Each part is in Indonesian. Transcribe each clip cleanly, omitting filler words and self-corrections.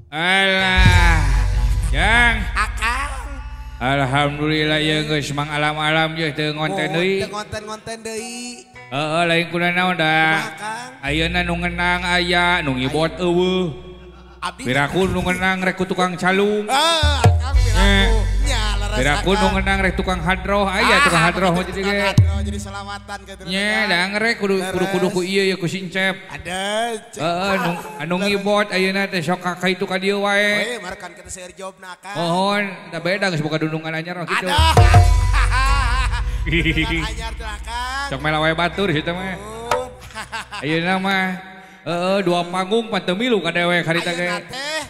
Alah, Jang. Akang. Alhamdulillah ya geus mang alam-alam je teu ngonten deui. Teu ngonten deui. Heeh, lain kuna naon da. Ayeuna nu ngeunang aya, nu ngibot eueuh. Piraku nu ngeunang rek ku tukang calung. Akang piraku. Nya laras. Piraku nu ngeunang rek tukang hadroh, aya tukang hadroh mah jadi ge. Jadi selawatan ka terus. Nya da ngrek kudu ku ieu ku sincep. Ada. Heeh, anu ngibot ayeuna teh sok ka itu ka dieu wae. Marekan kita seueur jobna Akang. Mohon, da beda geus boga dundungan anyar kitu. Aduh. Anyar teh Akang. Sok mela wae batur situ mah. Ayeuna mah dua panggung pateu milu ka dewek harita ge.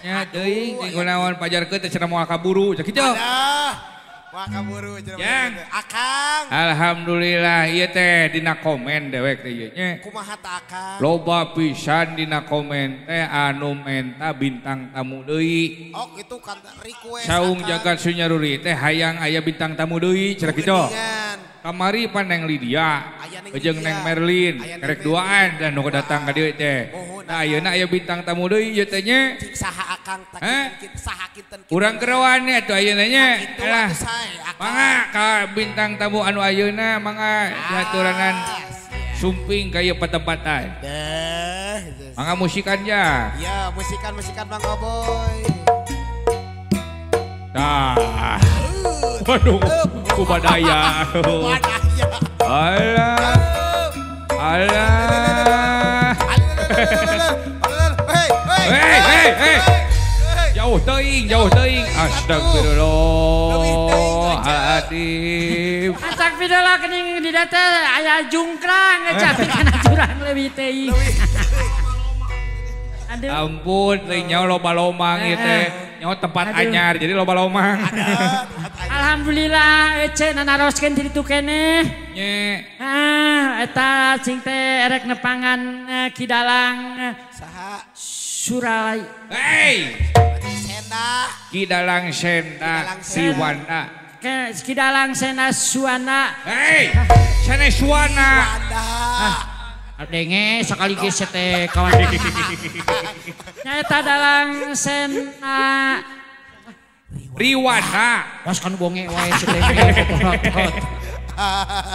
Nya teuing tinggal naon pajarkeun teh cenah moal kaburu cak kitu. Moal kaburu cenah. Yang Akang. Alhamdulillah ieu teh dina komen dewek teh ieu nya. Kumaha teh Akang? Loba pisan dina komen teh anu menta bintang tamu deui. Oh kitu kan request. Saung jagat sunyaruri teh hayang aya bintang tamu deui cenah kitu. Kamari pan Neng Lydia, jeung Neng Merlin, kerek duaan dan nu datang ka dieu teh. Nah ayeuna aya bintang tamu deui ieu teh nya. Saha Akang teh saha kinten. Urang kerewan nya atuh ayeuna nya. Alah. Mangga ka bintang tamu anu ayeuna mangga dihaturanan sumping ka ieu patempatan. Mangga musikan ja. Ya, musikan Bang Boy. Tah. Waduh, kubadaya. Alah. Alah. Hei. Jauh teuing. Astagfirullahaladzim. Astagfirullah kening di data aya jungkrang capi kana curang leuwih teuing. Aduh. Ampun, teuing nyaho loba-lomang ieu teh. Nyaho tempat anyar jadi loba-lomang. Alhamdulillah ece nanaroskeun ti ditu keneh. Nye. Eta cing teh erek nepangan Kidalang Saha? Surai. Hei. Senda. Kidalang Senda Siwana. Kidalang Sena Suwana. Hei. Seneswana. Denge sekali geus teh kawan. Nyaeta dalang Sena Riwana. Pas kan bonge wae si teh.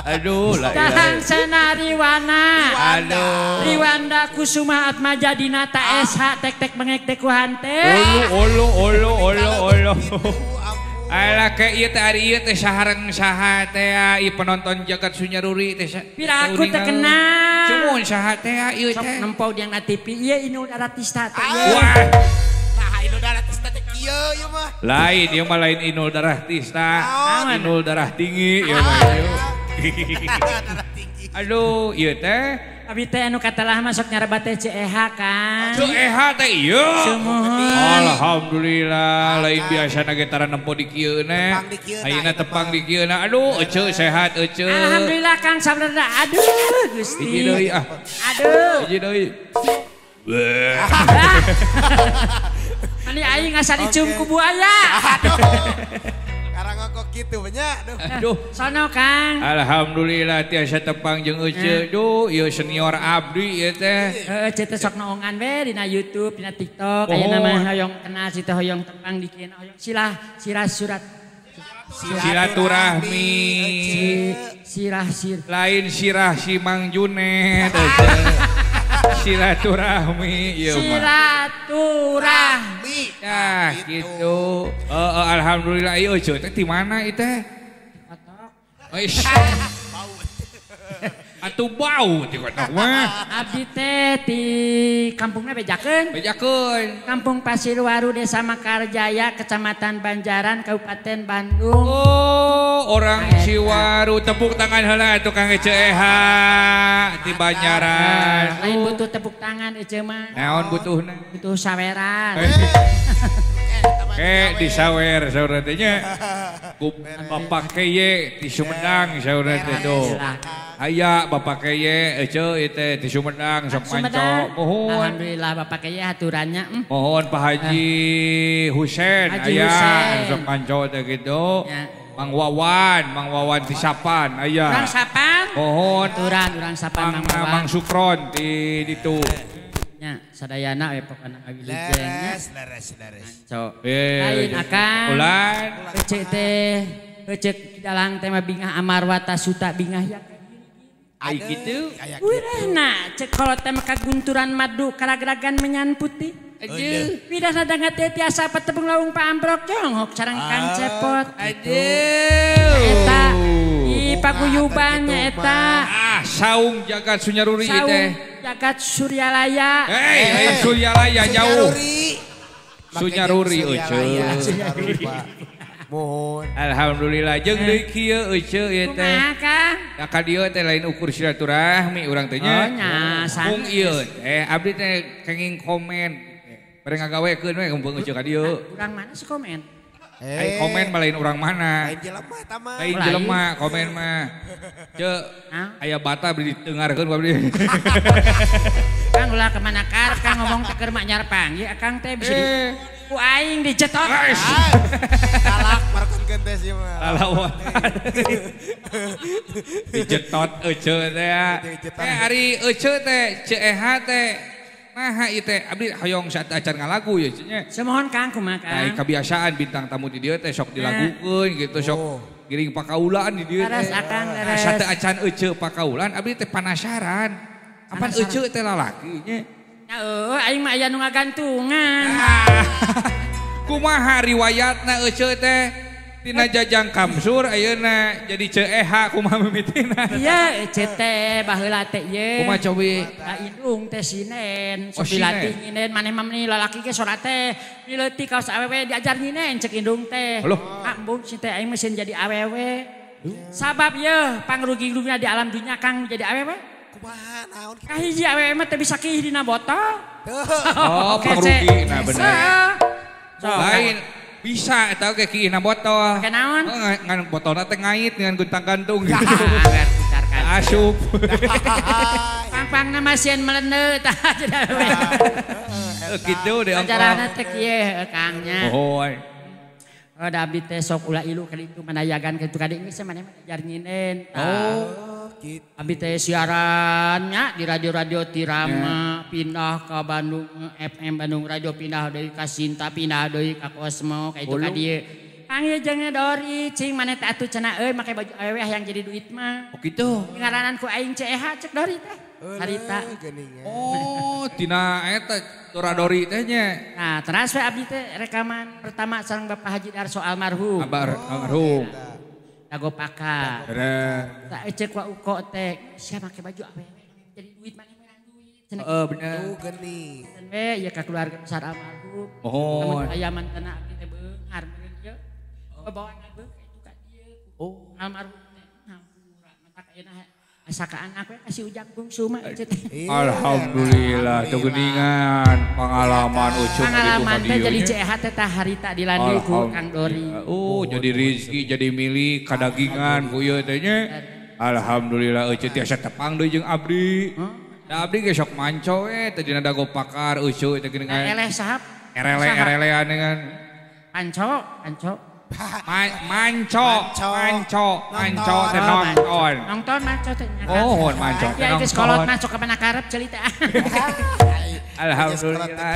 Aduh, dalang Sena Riwana. Aduh. Riwanda Kusuma Atmaja Dinata SH tek bengek ku hante. Olo. Alah ke ieu teh ari ieu teh sahareng saha teh ieu penonton jagat sunyaruri teh. Piraku teu kenal. Cumun saha teh ieu teh. Nempau di TV ieu Inul Daratista teh. Wah. Nah, Inul Daratista teh kieu ieu mah. Lain ieu mah lain Inul Daratista. Inul darah tinggi ieu mah ieu. Aduh, ieu teh Abi teh anu katalah masuk nyarebat teh CEH kan. CEH teh ieu. Sumuhun. Alhamdulillah lain biasa ge tara nempo di kieu na. Ayeuna tepang di kieu na. Aduh, ece sehat ece. Alhamdulillah Kang Sabda. Aduh Gusti. Hiji deui ah. Aduh. Hiji deui. Ani aing asa dicium ku buaya. Aduh. Karang kok kitu nya. Aduh. Sono Kang. Alhamdulillah tiasa tepang jeung ece. Duh, ieu senior abdi ieu teh. Ece teh sok naongan we dina YouTube, dina TikTok. Ayeuna mah hoyong kenal si teh hoyong tepang di kieu hoyong sirah surat. Silaturahmi. Sirah. Lain sirah si Mang Junet. Silaturahmi ieu mah. Silaturahmi. Nah, gitu. Alhamdulillah ieu ece teh di mana ieu teh? Wis. Atuh bau ti kotak mah. Abdi teh di kampungna bejakeun. Kampung Pasirwaru Desa Makarjaya, Kecamatan Banjaran, Kabupaten Bandung. Oh, orang Ciwaru. Tepuk tangan heula tukang CEH di Banjaran. Lain butuh tepuk tangan ece mah. Naon butuhna? Butuh saweran. Di sawer saur teh nya. Ku Bapak Keye di Sumedang saur teh do. Aya Bapak Keye ece ieu teh di Sumedang sok manco. Mohon. Alhamdulillah Bapak Keye haturannya. Mohon Pak Haji Husein aya sok manco teh gitu. Mang Wawan di Sapan aya. Urang Sapan. Mohon urang Sapan Mang Sukron di ditu. nya sadayana we pokona ngawilijengnya. Leres. Cok. Lain akan. Ulan. Ecek teh, ecek dalang tema bingah amarwata suta bingah ya. Ai gitu. Urana cek kalau tema kagunturan madu karageragan menyan putih. Aduh, pidah nadang teh tiasa patebung lawung Pak Ambrok jonghok sareng Kang Cepot. Aduh. Eta i paguyubannya eta. Saung jagat Sunyaruri teh. Saung jagat Suryalaya. Hei, Suryalaya jauh. Sunyaruri Mohon. Alhamdulillah jeung deui kieu euceuk ieu teh. Kumaha Kang? Da ka dieu teh lain ukur silaturahmi urang teh nya. Oh nya, Mung ieu teh abdi teh kenging komen. Bari ngagawekeun we kumpul euceuk ka dieu. Urang mana sih komen? Ai komen mah lain urang mana. Lain jelema eta mah. Lain jelema komen mah. Ceuk aya bata beri ditengarkeun ku abdi. Kang ulah kemana kar Kang ngomong teh keur mak nyar panggih Kang teh bisa ku aing dicetok. Galak markeunkeun teh sia mah. Alawan. Dicetot euceuk teh. Ari euceuk teh Ceeha teh naha ieu teh abdi hoyong saat acan ngalagu ya cenah. Semohon Kang kumaha Kang? Kebiasaan bintang tamu di dieu teh sok dilagukeun gitu sok giring pakaulan di dieu teh. Leres Akang leres. Saat acan euceuk pakaulan abdi teh penasaran. Apa euceuk teh lalaki nya? Ya aing mah aya nu ngagantungan. Kumaha riwayatna euceuk teh tina Jajang Kamsur ayeuna jadi Ceeha kumaha mimitina. Iya ece teh baheula teh ieu. Kumaha cobi? Da indung teh sinen, Oh, sok dilatih nyinen maneh mah ni lalaki ge sorat teh dileutik kaos awewe diajar nyinen cek indung teh. Ambung si teh aing mesin jadi awewe. Sabab yeuh pangrugi-rugina di alam dunia Kang jadi awewe. Kumaha naon? Kahiji awewe mah teh bisa kih dina botol. Oh, pangrugi nah bener. Lain bisa eta oge kieuhna botol. Kenaon? Ngan botolna teh ngait dengan guntang gantung gitu. Awer pucarkan. Asup. Pang-pangna masieun melendeu tah jadi awewe. Gitu deh ongko. Ajarana teh kieu Kangnya. Boy. Oh da abdi teh sok ulah ilu ka ditu manayagan ka ditu ka dieu maneh mah ajar nyinen. Gitu. Abdi teh siarannya di radio-radio Tirama pindah ke Bandung FM Bandung Radio pindah deui ka Sinta pindah deui ka Kosmo ka itu ka dieu. Kang ieu jeung Dori cing maneh teh atuh cenah euy make baju awewe yang jadi duit mah. Oh gitu. Ngaranan ku aing Ceeha cek Dori teh. Harita. Oh, tina eta Toradori teh nya. Nah, terus we abdi teh rekaman pertama sareng Bapak Haji Darso almarhum. Almarhum. Dago Paka. Bener. Tak cek wa uko teh sia make baju awewe jadi duit maneh menang duit. Bener. Tuh geni. Dan we ya ka keluarga besar almarhum. Oh. Namun aya mantena abdi teh beunghar meureun ieu. Bawaan beuk itu ka dieu. Oh, almarhum teh hampura mata ayeuna asaka anak we kasih ujang bungsu mah ieu teh. Alhamdulillah teu geuningan pengalaman ucuk pengalaman teh jadi Ceeha teh tah harita dilandi ku Kang Dori. Oh, jadi rezeki jadi milik kadagingan ku ieu teh nya. Alhamdulillah euceuk tiasa tepang deui jeung abdi. Da abdi ge sok manco we teh dina Dago Pakar euceuk teh geuning Eleh sahab? erele-erelean dengan Panco. Manco teh nonton. Nonton manco teh. Oh, manco teh Ya geus kolot nonton. masuk ka mana karep ceuli teh. Alhamdulillah.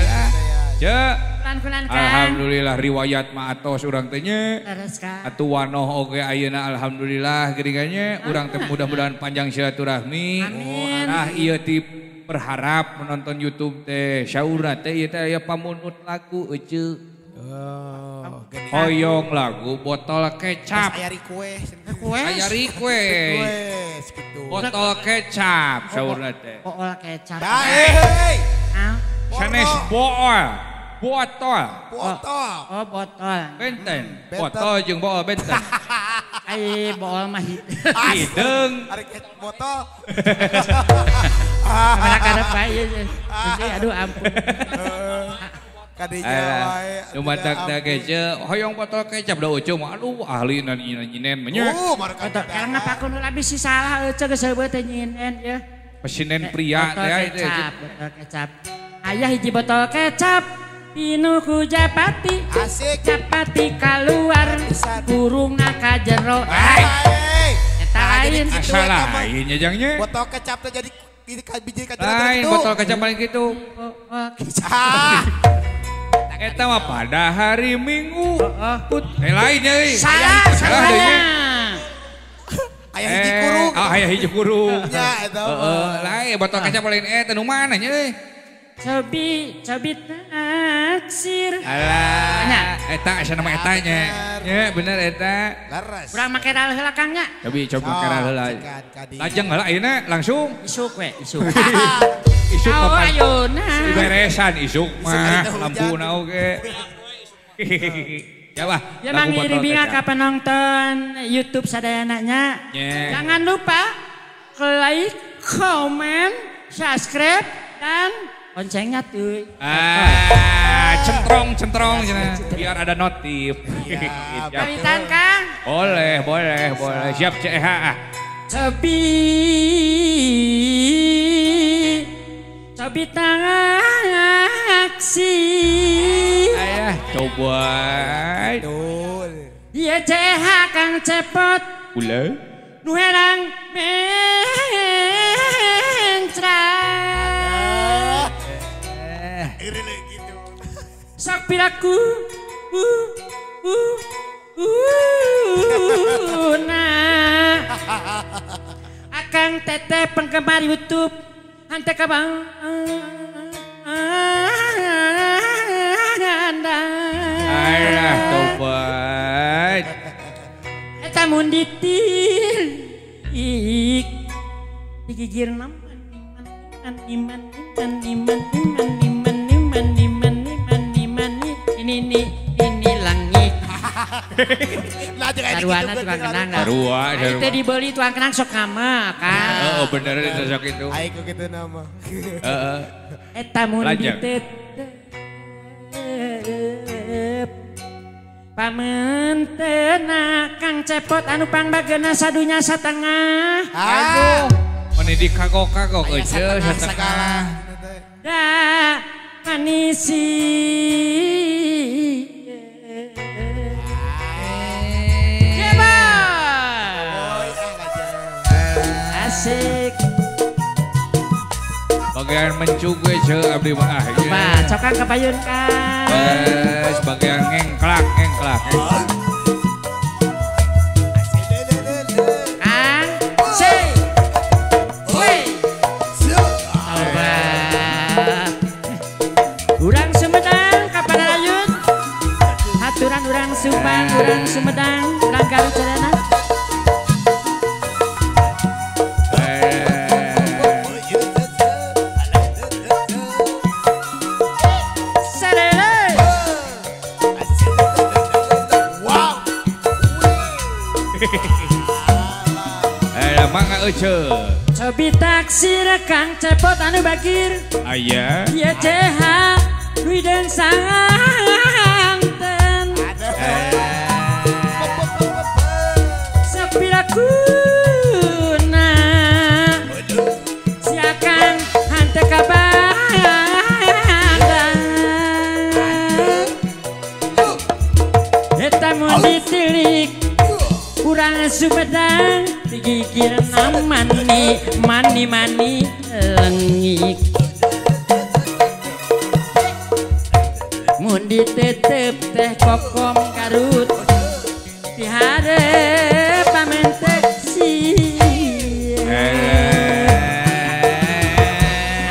Cek. Kulan Kang. Alhamdulillah riwayat ma atos urang teh nya. Leres Kang. Atuh wanoh oge ayeuna alhamdulillah geuningannya urang teh mudah-mudahan panjang silaturahmi. Amin. Nah ieu ti berharap menonton YouTube teh saurna teh ieu teh aya pamunut lagu euceuk. Oh, geni. Hoyong lagu botol kecap. Aya request. Aya request. Request gitu. Botol kecap saurna teh. Bool kecap. Hei. Sanes bool. Botol. Botol. Oh botol. Benten. Botol jeung bool benten. Ai bool mah Hideung. Ari botol. Kamera karep bae ieu. Aduh ampun. Kadinya wae. Dumadak teh kece hoyong botol kecap da ucung aduh ahli nyinen mah nya. Botol karena pakun ulah bisi salah euceuk geus heubeut teh nyinen ya. Pesinen pria teh itu. Botol kecap. Aya hiji botol kecap pinu ku Japati. Asik. Japati kaluar burungna ka jero. Hei. Eta lain. Asal lain nya jangnya. Botol kecap teh jadi biji kaca Lain itu. botol kaca paling gitu. Kisah. Eta mah pada hari Minggu. Lainnya euy. Salah deunya. Aya hiji kurung. Aya hiji kurung. Nya eta. Lain botol kaca paling eta nu mana nya euy? Cobi taksir. Alah. Eta asa nama eta nya. Ya bener eta. Laras. Urang make ral heula Kang nya. Coba kara heula. Lajeng heula ayeuna langsung. Isuk we, isuk. Isuk Oh kapan? ayeuna. Beresan isuk mah Isuk lampuna oge. Ya bah. Ya mangiri ka penonton YouTube sadayananya. Yeah. Jangan lupa like, comment, subscribe dan loncengnya tuh. Centrong cenah. Biar ada notif. Pamitan Kang. Boleh. Siap CH. Cobi taksi. Ayah coba. Dia CH Kang Cepot. Ulah. Nu herang mencrat. Sok piraku. Nah. Akang teteh penggemar YouTube. Hante kabang. Ayah tobat. Eta mun ditilik digigir naman ini langit. Taruhana tukang kenang. Sarua. Itu dibeli tukang kenang sok nama kan. Oh bener itu sok itu. Aing kok gitu nama. Eta mun ditetep pamenteuna Kang Cepot anu pangbagena sadunya satengah. Aduh. Mendidik kagok euy satengah. Da manisi. Coba. Asik. Bagian mencuge ce abdi mah. Pak, cokang kapayun Kang. Bagian ngengklak. Kang, say. Woi. Coba. Urang Sumedang kapan ayun? Haturan urang Subang, urang Sumedang, urang Garut sadana. Mangga euceu. Cobi taksir Kang Cepot anu bagir. Aya. Ieu CH Wideng santen. Sepirakuna siakan hante kabandang. Eta mun ditilik urang Sumedang digigir namani mani lengik. Mun ditetep teh kokom Garut di hareup pamentek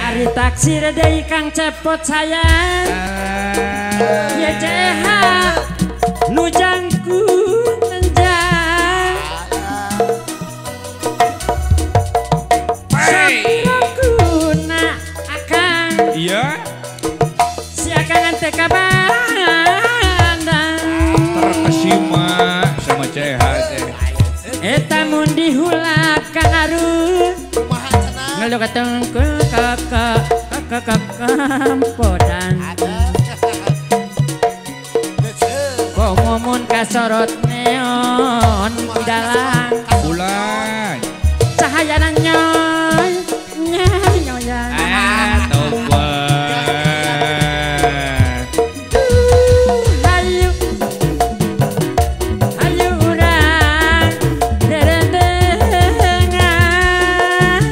Ari taksir deui Kang Cepot sayang. Ye CH nu jangku tenjang. Sapiraguna akang. Iya. Si akang ante kabandang. Terkesima sama CH teh. Eta mun dihulak Kang Arun. Ngeuleuh kateng ke kampodan. Komomun kasorot neon di dalang. Bulan. Cahayana nyoy Tobat. Hayu urang derendengan.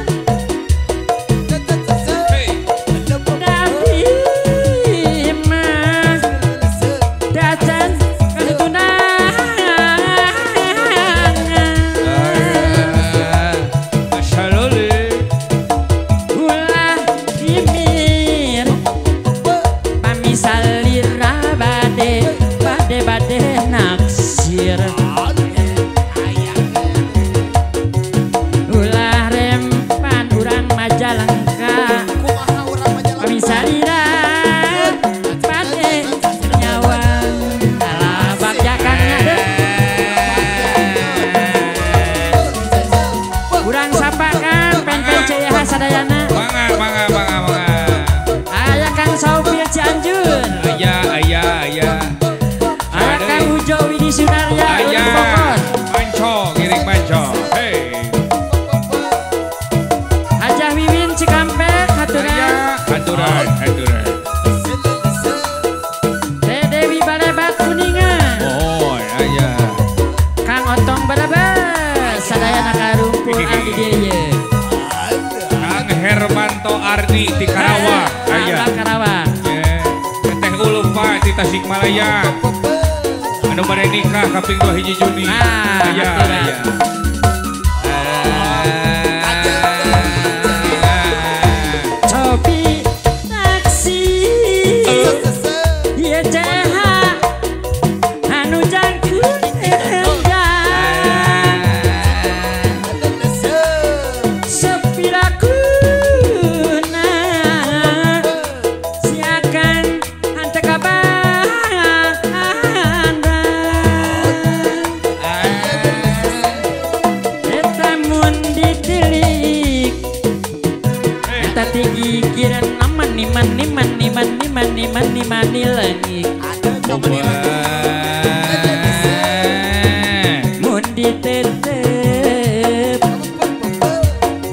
di Tasikmalaya. Anu bade nikah kaping 2 hiji Juni. Aya. Cobi taksi. Ieu teh anu jangkut enjang. Sepilakuna siakan hante kabandang. Eta mun ditilik eta tigigiran mani leungit. Mun ditetep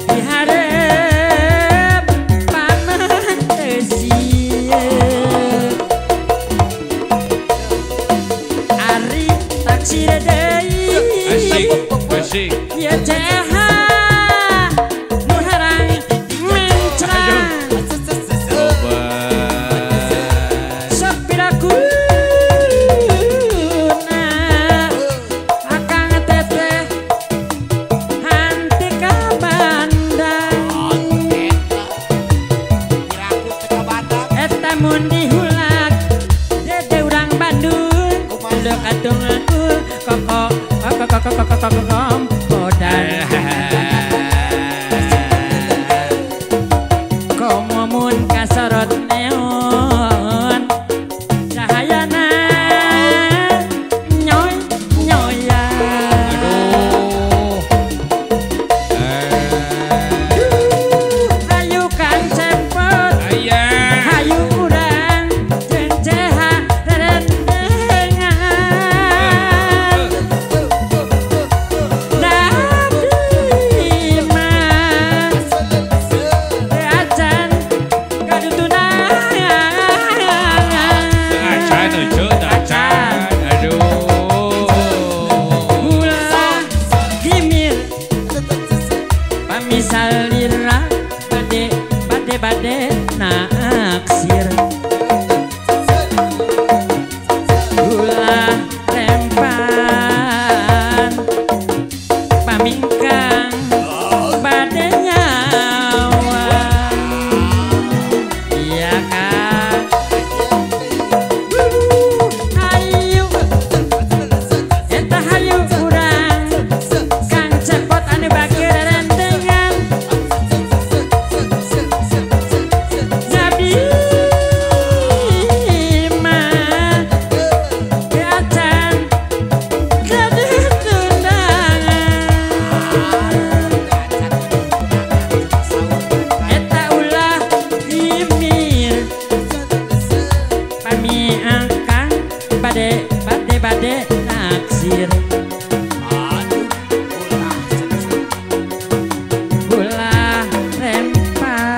diharap paman teu siep. Ari taksi deui Asik. ieu teh nu harang mencrang. Sepilakuna akang teteh hanti kabandang. Eta mun dihulak dede urang Bandung udah katung aku kokok kodan. Komo mun kasorot neon cahayana nyoy-nyoyan. Hayu kan cepot hayu urang jeung ceha rendengan. Nabi mah teu acan kadutunangan. Ulah gimir pamisal lira bade naksir. Ulah rempan pamingkang bade nyawa. Iya kan hayu eta hayu urang kang cepot anu bage rendengan. Nabi mah teu acan kadutunangan. Eta ulah gimir pamiangkang bade naksir. Ulah rempan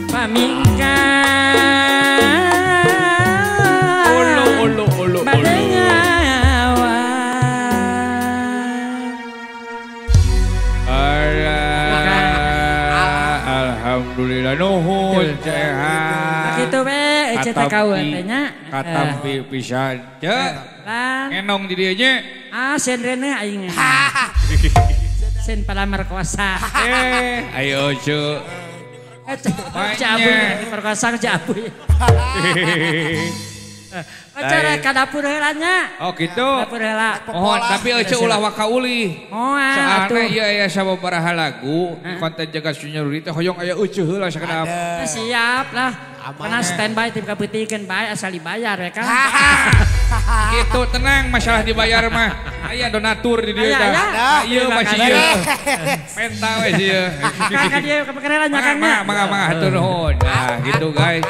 pamingkang bade nyawa. Alhamdulillah nuhun sehat. Kitu we ece teh kawen teh nya. Katampi pisan. Cek. Lan Enong di dieu nya. sen rene aing. Sen palamar kuasa. Ayo cu. Cabu perkosa cabu. Acara ka dapur heula nya. Oh gitu. Dapur heula. Mohon tapi eueuh ulah wakauli. Moal Soalna atuh. ieu aya sababaraha lagu konten jagat sunyaruri teh hoyong aya eueuh heula sakedap. Siap lah. Pernah standby tim kaputikeun bae asal dibayar ya kan. Gitu tenang masalah dibayar mah. Aya donatur di dieu Aya, tah. aya. Ieu masih ieu. Penta we ieu. Kang ka dieu kepekerelan nya Kang nya. Mangga hatur nuhun. Nah, gitu guys.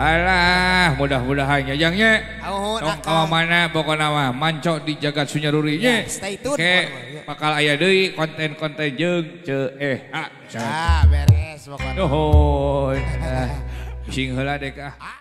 Alah, mudah-mudahan ya jangnya. Tong ka mana pokona mah mancok di jagat sunyaruri nya. Stay tune. Oke, bakal aya deui konten-konten jeung beres pokoknya. Nuhun. Bising heula dek ah.